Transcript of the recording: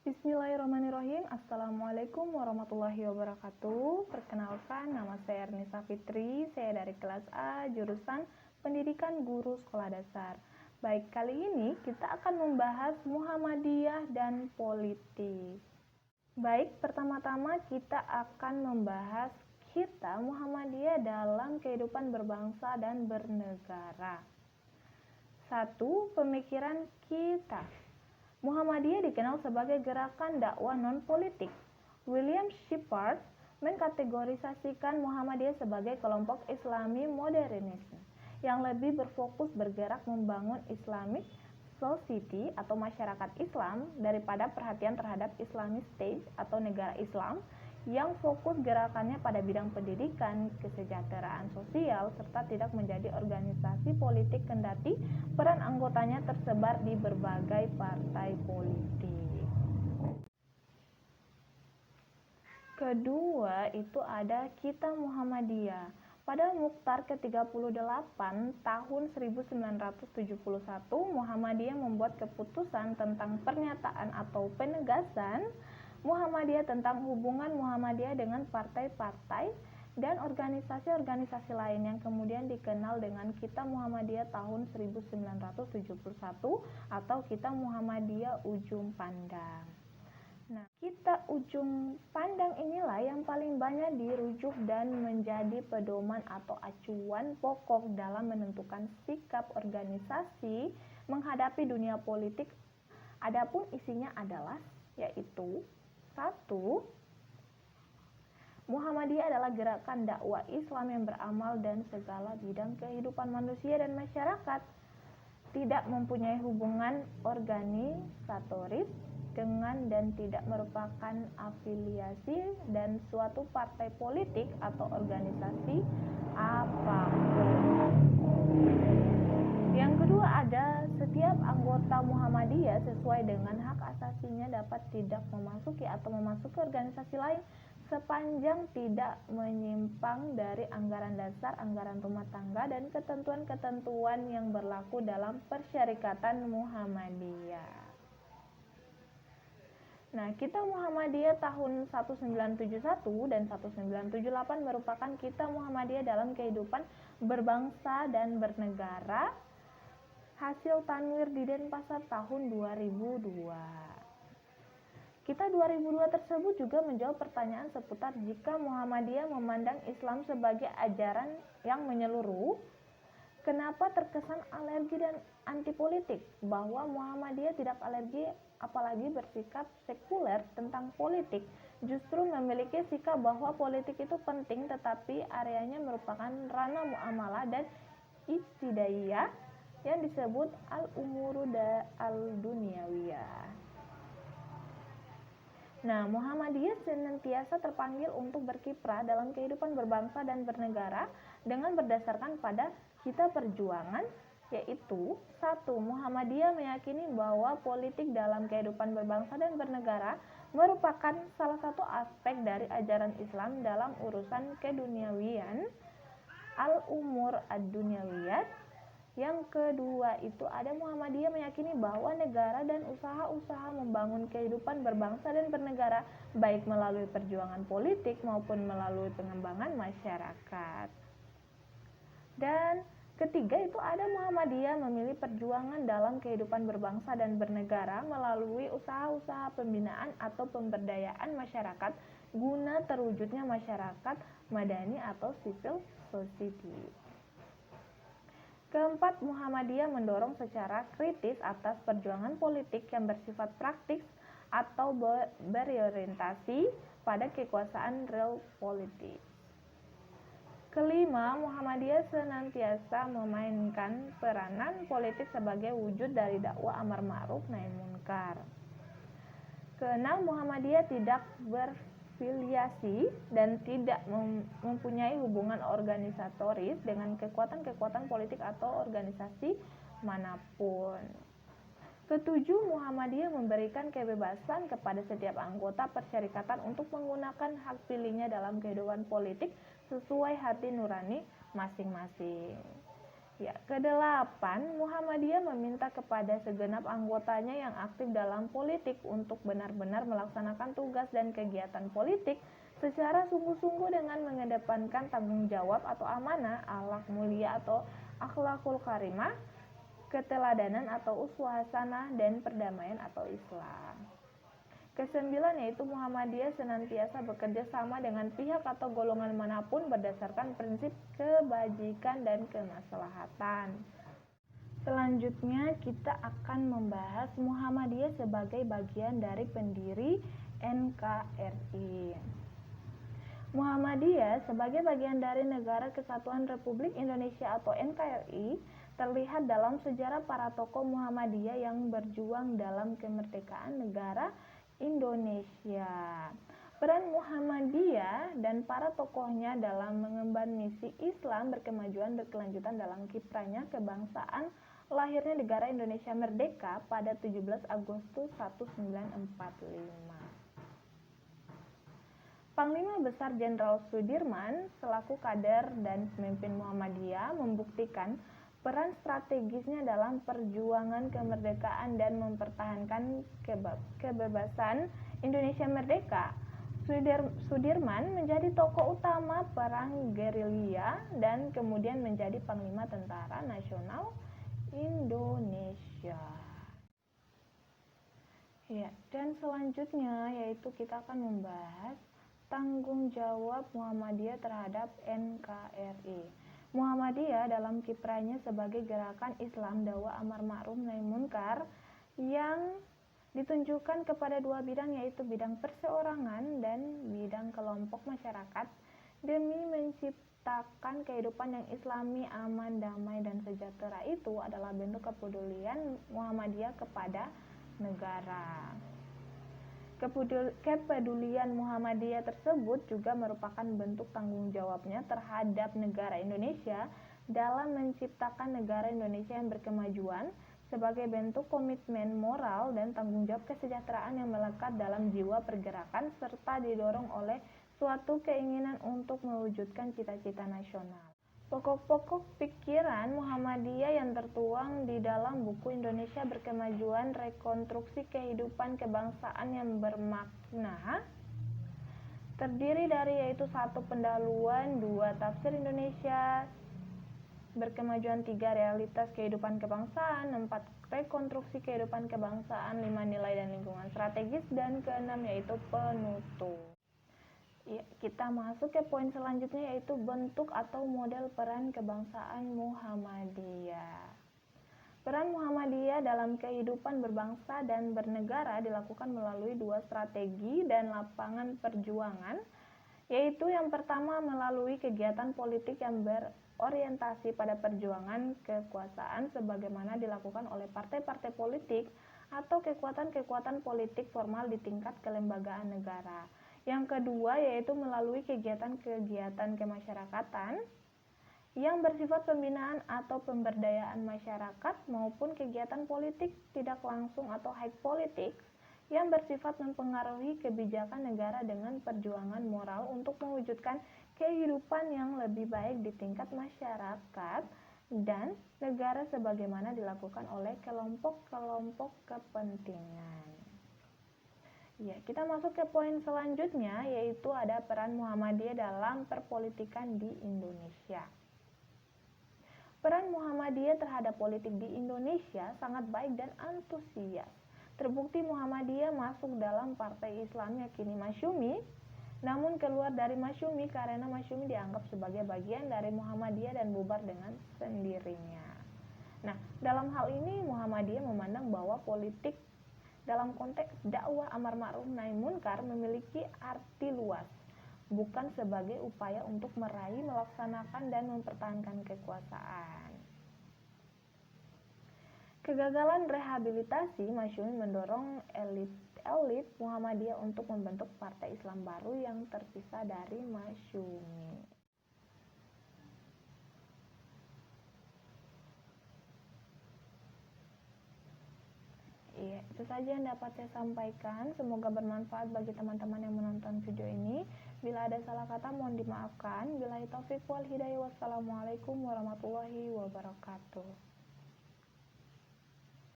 Bismillahirrahmanirrahim. Assalamualaikum warahmatullahi wabarakatuh. Perkenalkan, nama saya Ernisa Fitri. Saya dari kelas A, jurusan Pendidikan Guru Sekolah Dasar. Baik, kali ini kita akan membahas Muhammadiyah dan politik. Baik, pertama-tama kita akan membahas kita Muhammadiyah dalam kehidupan berbangsa dan bernegara. 1. Pemikiran kita. Muhammadiyah dikenal sebagai gerakan dakwah non-politik. William Shepard mengkategorisasikan Muhammadiyah sebagai kelompok Islami modernis yang lebih berfokus bergerak membangun Islamic society atau masyarakat Islam daripada perhatian terhadap Islamic state atau negara Islam yang fokus gerakannya pada bidang pendidikan, kesejahteraan sosial, serta tidak menjadi organisasi politik kendati peran anggotanya tersebar di berbagai partai politik. Kedua, itu ada Kita Muhammadiyah. Pada Muktar ke-38 tahun 1971, Muhammadiyah membuat keputusan tentang pernyataan atau penegasan Muhammadiyah tentang hubungan Muhammadiyah dengan partai-partai dan organisasi-organisasi lain yang kemudian dikenal dengan Kita Muhammadiyah tahun 1971 atau Kita Muhammadiyah Ujung Pandang. Nah, Kita Ujung Pandang inilah yang paling banyak dirujuk dan menjadi pedoman atau acuan pokok dalam menentukan sikap organisasi menghadapi dunia politik. Adapun isinya adalah yaitu 1. Muhammadiyah adalah gerakan dakwah Islam yang beramal dan segala bidang kehidupan manusia dan masyarakat, tidak mempunyai hubungan organisatoris dengan dan tidak merupakan afiliasi dan suatu partai politik atau organisasi apapun. Yang kedua ada setiap anggota Muhammadiyah sesuai dengan hak asasinya dapat tidak memasuki atau memasuki organisasi lain sepanjang tidak menyimpang dari anggaran dasar, anggaran rumah tangga, dan ketentuan-ketentuan yang berlaku dalam Persyarikatan Muhammadiyah. Nah, Kita Muhammadiyah tahun 1971 dan 1978 merupakan Kita Muhammadiyah dalam kehidupan berbangsa dan bernegara, hasil Tanwir di Denpasar tahun 2002. Kita 2002 tersebut juga menjawab pertanyaan seputar jika Muhammadiyah memandang Islam sebagai ajaran yang menyeluruh, kenapa terkesan alergi dan anti politik? Bahwa Muhammadiyah tidak alergi apalagi bersikap sekuler tentang politik, justru memiliki sikap bahwa politik itu penting tetapi areanya merupakan ranah muamalah dan ibtidaiyah yang disebut al-umuru al-dunyawiyah. Nah, Muhammadiyah senantiasa terpanggil untuk berkiprah dalam kehidupan berbangsa dan bernegara dengan berdasarkan pada Kita Perjuangan, yaitu 1. Muhammadiyah meyakini bahwa politik dalam kehidupan berbangsa dan bernegara merupakan salah satu aspek dari ajaran Islam dalam urusan keduniawian, al-umur ad-dunyawiyah. Yang kedua itu ada Muhammadiyah meyakini bahwa negara dan usaha-usaha membangun kehidupan berbangsa dan bernegara baik melalui perjuangan politik maupun melalui pengembangan masyarakat. Dan ketiga itu ada Muhammadiyah memilih perjuangan dalam kehidupan berbangsa dan bernegara melalui usaha-usaha pembinaan atau pemberdayaan masyarakat guna terwujudnya masyarakat madani atau civil society. Keempat, Muhammadiyah mendorong secara kritis atas perjuangan politik yang bersifat praktis atau berorientasi pada kekuasaan real politik. Kelima, Muhammadiyah senantiasa memainkan peranan politik sebagai wujud dari dakwah amar ma'ruf nahi munkar. Keenam, Muhammadiyah tidak berfiliasi dan tidak mempunyai hubungan organisatoris dengan kekuatan-kekuatan politik atau organisasi manapun. Ketujuh, Muhammadiyah memberikan kebebasan kepada setiap anggota persyarikatan untuk menggunakan hak pilihnya dalam kehidupan politik sesuai hati nurani masing-masing. Ya, kedelapan, Muhammadiyah meminta kepada segenap anggotanya yang aktif dalam politik untuk benar-benar melaksanakan tugas dan kegiatan politik secara sungguh-sungguh dengan mengedepankan tanggung jawab atau amanah, akhlak mulia atau akhlakul karimah, keteladanan atau uswah hasanah, dan perdamaian atau Islam. Kesembilan yaitu Muhammadiyah senantiasa bekerja sama dengan pihak atau golongan manapun berdasarkan prinsip kebajikan dan kemaslahatan. Selanjutnya kita akan membahas Muhammadiyah sebagai bagian dari pendiri NKRI. Muhammadiyah sebagai bagian dari Negara Kesatuan Republik Indonesia atau NKRI terlihat dalam sejarah para tokoh Muhammadiyah yang berjuang dalam kemerdekaan negara Indonesia. Peran Muhammadiyah dan para tokohnya dalam mengemban misi Islam berkemajuan berkelanjutan dalam kiprahnya kebangsaan lahirnya negara Indonesia merdeka pada 17 Agustus 1945. Panglima Besar Jenderal Sudirman selaku kader dan pemimpin Muhammadiyah membuktikan peran strategisnya dalam perjuangan kemerdekaan dan mempertahankan kebebasan Indonesia merdeka. Sudirman menjadi tokoh utama perang gerilya dan kemudian menjadi Panglima Tentara Nasional Indonesia. Ya, dan selanjutnya yaitu kita akan membahas tanggung jawab Muhammadiyah terhadap NKRI. Muhammadiyah dalam kiprahnya sebagai gerakan Islam dakwah amar ma'ruf nahi munkar yang ditunjukkan kepada dua bidang yaitu bidang perseorangan dan bidang kelompok masyarakat demi menciptakan kehidupan yang islami, aman, damai, dan sejahtera itu adalah bentuk kepedulian Muhammadiyah kepada negara. Kepedulian Muhammadiyah tersebut juga merupakan bentuk tanggung jawabnya terhadap negara Indonesia dalam menciptakan negara Indonesia yang berkemajuan sebagai bentuk komitmen moral dan tanggung jawab kesejahteraan yang melekat dalam jiwa pergerakan serta didorong oleh suatu keinginan untuk mewujudkan cita-cita nasional. Pokok-pokok pikiran Muhammadiyah yang tertuang di dalam buku Indonesia Berkemajuan Rekonstruksi Kehidupan Kebangsaan yang bermakna terdiri dari yaitu 1. Pendahuluan, 2. Tafsir Indonesia Berkemajuan, 3. Realitas kehidupan kebangsaan, 4. Rekonstruksi kehidupan kebangsaan, 5. Nilai dan lingkungan strategis, dan ke-6 yaitu penutup. Ya, kita masuk ke poin selanjutnya yaitu bentuk atau model peran kebangsaan Muhammadiyah. Peran Muhammadiyah dalam kehidupan berbangsa dan bernegara dilakukan melalui dua strategi dan lapangan perjuangan, yaitu yang pertama melalui kegiatan politik yang berorientasi pada perjuangan kekuasaan sebagaimana dilakukan oleh partai-partai politik atau kekuatan-kekuatan politik formal di tingkat kelembagaan negara. Yang kedua yaitu melalui kegiatan-kegiatan kemasyarakatan yang bersifat pembinaan atau pemberdayaan masyarakat maupun kegiatan politik tidak langsung atau high politics yang bersifat mempengaruhi kebijakan negara dengan perjuangan moral untuk mewujudkan kehidupan yang lebih baik di tingkat masyarakat dan negara sebagaimana dilakukan oleh kelompok-kelompok kepentingan. Ya, kita masuk ke poin selanjutnya yaitu ada peran Muhammadiyah dalam perpolitikan di Indonesia. Peran Muhammadiyah terhadap politik di Indonesia sangat baik dan antusias. Terbukti Muhammadiyah masuk dalam Partai Islam Yakini Masyumi, namun keluar dari Masyumi karena Masyumi dianggap sebagai bagian dari Muhammadiyah dan bubar dengan sendirinya. Nah, dalam hal ini Muhammadiyah memandang bahwa politik dalam konteks dakwah amar ma'ruf nahi munkar memiliki arti luas, bukan sebagai upaya untuk meraih, melaksanakan, dan mempertahankan kekuasaan. Kegagalan rehabilitasi Masyumi mendorong elit Muhammadiyah untuk membentuk partai Islam baru yang terpisah dari Masyumi. Ya, itu saja yang dapat saya sampaikan. Semoga bermanfaat bagi teman-teman yang menonton video ini. Bila ada salah kata mohon dimaafkan. Billahi taufiq wal hidayah. Wassalamualaikum warahmatullahi wabarakatuh.